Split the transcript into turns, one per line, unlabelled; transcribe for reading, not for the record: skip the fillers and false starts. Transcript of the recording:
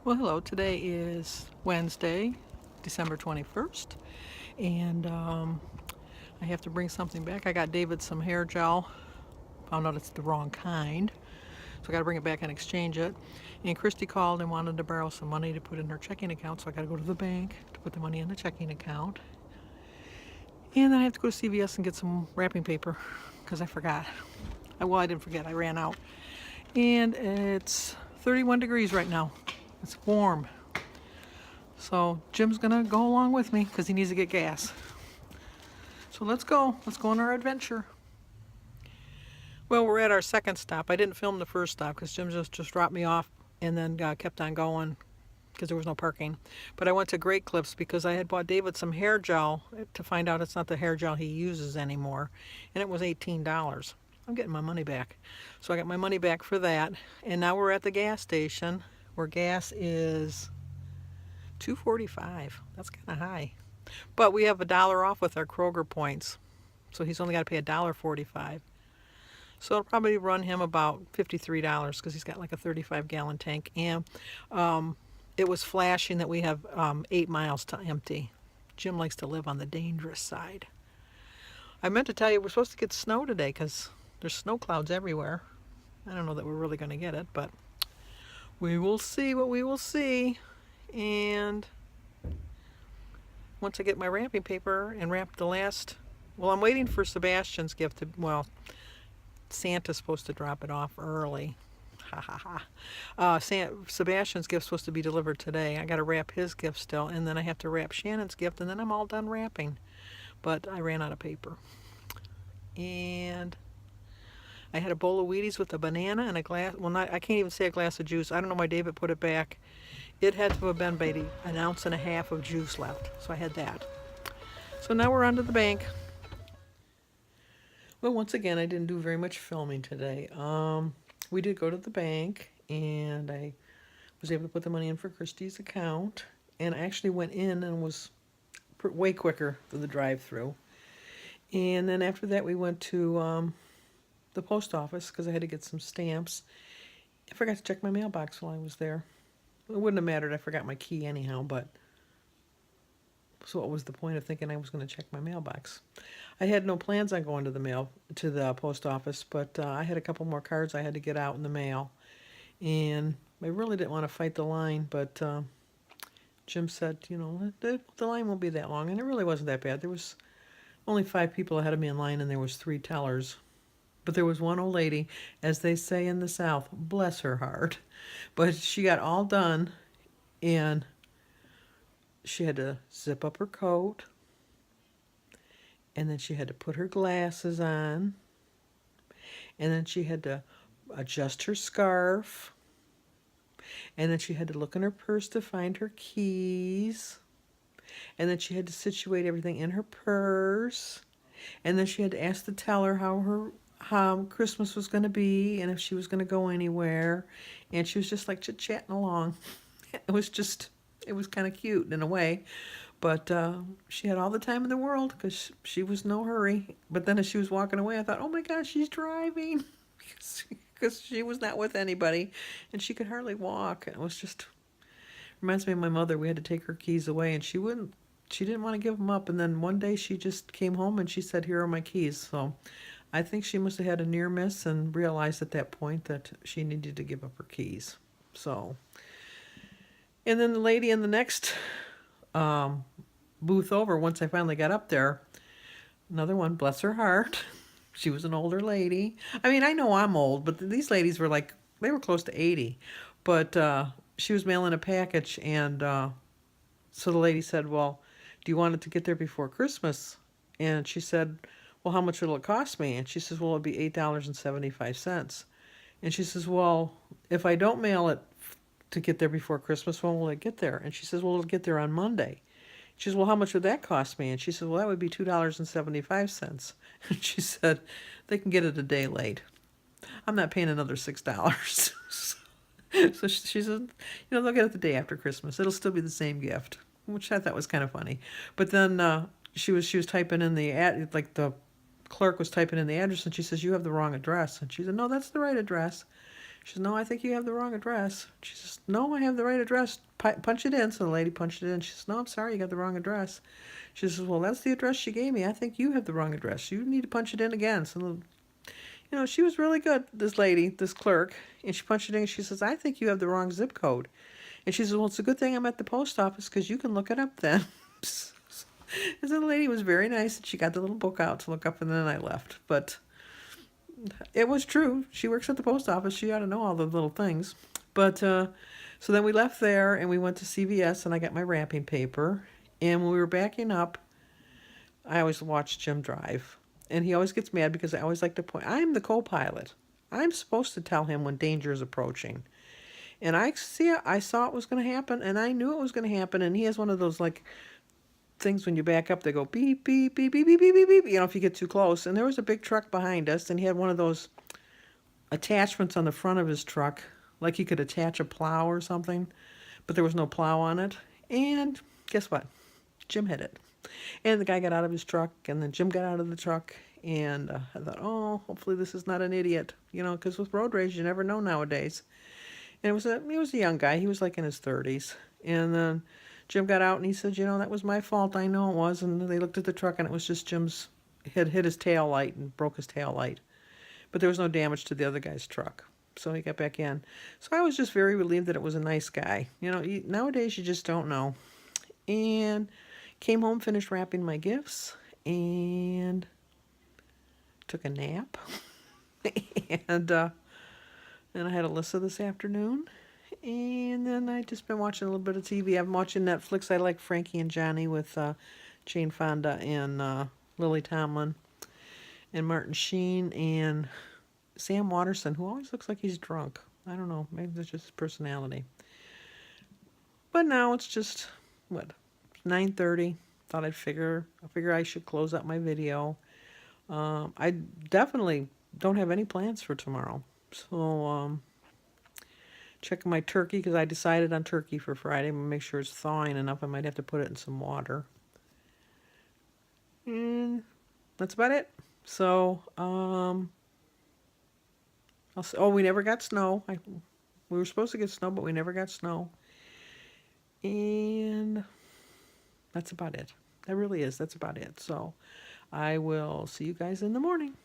Well, hello. Today is Wednesday, December 21st, and I have to bring something back. I got David some hair gel. Found out it's the wrong kind, so I got to bring it back and exchange it. And Christy called and wanted to borrow some money to put in her checking account, so I got to go to the bank to put the money in the checking account. And then I have to go to CVS and get some wrapping paper because I forgot. Well, I didn't forget, I ran out. And it's 31 degrees right now. It's warm. So Jim's gonna go along with me because he needs to get gas. So let's go. Let's go on our adventure. Well, we're at our second stop. I didn't film the first stop because Jim just dropped me off and then kept on going because there was no parking. But I went to Great Clips because I had bought David some hair gel to find out it's not the hair gel he uses anymore. And it was $18. I'm getting my money back. So I got my money back for that. And now we're at the gas station where gas is $2.45. That's kind of high. But we have $1 off with our Kroger points. So he's only got to pay $1.45. So it'll probably run him about $53 because he's got like a 35-gallon tank. And it was flashing that we have 8 miles to empty. Jim likes to live on the dangerous side. I meant to tell you we're supposed to get snow today because there's snow clouds everywhere. I don't know that we're really going to get it, but we will see what we will see. And once I get my wrapping paper and wrap the last, well, I'm waiting for Sebastian's gift to, well, Santa's supposed to drop it off early. Ha ha ha. Sebastian's gift's supposed to be delivered today. I got to wrap his gift still, and then I have to wrap Shannon's gift, and then I'm all done wrapping. But I ran out of paper. And I had a bowl of Wheaties with a banana and a glass, well, not, I can't even say a glass of juice. I don't know why David put it back. It had to have been maybe an ounce and a half of juice left, so I had that. So now we're on to the bank. Well, once again, I didn't do very much filming today. We did go to the bank, and I was able to put the money in for Christy's account, and I actually went in and was way quicker than the drive-through. And then after that, we went to the post office because I had to get some stamps. I forgot to check my mailbox while I was there. It wouldn't have mattered. I forgot my key anyhow, but so what was the point of thinking I was going to check my mailbox? I had no plans on going to the post office, but I had a couple more cards I had to get out in the mail, and I really didn't want to fight the line, but Jim said, you know, the line won't be that long, and it really wasn't that bad. There was only 5 people ahead of me in line, and there was 3 tellers. But there was one old lady, as they say in the South, bless her heart. But she got all done, and she had to zip up her coat, and then she had to put her glasses on, and then she had to adjust her scarf, and then she had to look in her purse to find her keys, and then she had to situate everything in her purse, and then she had to ask the teller how Christmas was going to be and if she was going to go anywhere, and she was just like chit-chatting along. It was kind of cute in a way, but she had all the time in the world because she was no hurry. But then as she was walking away, I thought, oh my gosh, she's driving because she was not with anybody, and she could hardly walk. It was just reminds me of my mother. We had to take her keys away, and she didn't want to give them up. And then one day she just came home and she said, here are my keys. So I think she must have had a near miss and realized at that point that she needed to give up her keys. So, and then the lady in the next booth over, once I finally got up there, another one, bless her heart. She was an older lady. I mean, I know I'm old, but these ladies were like, they were close to 80. But she was mailing a package, and so the lady said, well, do you want it to get there before Christmas? And she said, well, how much will it cost me? And she says, well, it'll be $8.75. And she says, well, if I don't mail it to get there before Christmas, when will it get there? And she says, well, it'll get there on Monday. She says, well, how much would that cost me? And she says, well, that would be $2.75. And she said, they can get it a day late. I'm not paying another $6. So she said, you know, they'll get it the day after Christmas. It'll still be the same gift, which I thought was kind of funny. But then she was typing in the ad, like the clerk was typing in the address, and she says, you have the wrong address. And she said, no, that's the right address. She says, no, I think you have the wrong address. She says, no, I have the right address. Punch it in. So the lady punched it in. She says, no, I'm sorry, you got the wrong address. She says, well, that's the address she gave me. I think you have the wrong address. You need to punch it in again. So, she was really good, this lady, this clerk. And she punched it in and she says, I think you have the wrong zip code. And she says, well, it's a good thing I'm at the post office because you can look it up then. And so the lady was very nice and she got the little book out to look up and then I left. But it was true. She works at the post office. She ought to know all the little things. But so then we left there and we went to CVS and I got my wrapping paper. And when we were backing up, I always watch Jim drive. And he always gets mad because I always like to point. I'm the co-pilot. I'm supposed to tell him when danger is approaching. And I saw it was going to happen and I knew it was going to happen. And he has one of those like things when you back up, they go beep, beep, beep, beep, beep, beep, beep, beep, if you get too close. And there was a big truck behind us, and he had one of those attachments on the front of his truck, like you could attach a plow or something, but there was no plow on it. And guess what? Jim hit it. And the guy got out of his truck, and then Jim got out of the truck, and I thought, oh, hopefully this is not an idiot, because with road rage, you never know nowadays. And he was a young guy. He was like in his 30s. And then Jim got out and he said, that was my fault. I know it was. And they looked at the truck and it was just Jim's, had hit his tail light and broke his tail light. But there was no damage to the other guy's truck. So he got back in. So I was just very relieved that it was a nice guy. Nowadays you just don't know. And came home, finished wrapping my gifts, and took a nap. And I had Alyssa this afternoon. And then I just been watching a little bit of TV. I'm watching Netflix. I like Frankie and Johnny with Jane Fonda and Lily Tomlin and Martin Sheen and Sam Waterston, who always looks like he's drunk. I don't know. Maybe that's just his personality. But now it's just, 9:30. Thought I figure I should close out my video. I definitely don't have any plans for tomorrow. So, checking my turkey because I decided on turkey for Friday. I'm going to make sure it's thawing enough. I might have to put it in some water. And that's about it. So, we never got snow. We were supposed to get snow, but we never got snow. And that's about it. That really is. That's about it. So I will see you guys in the morning.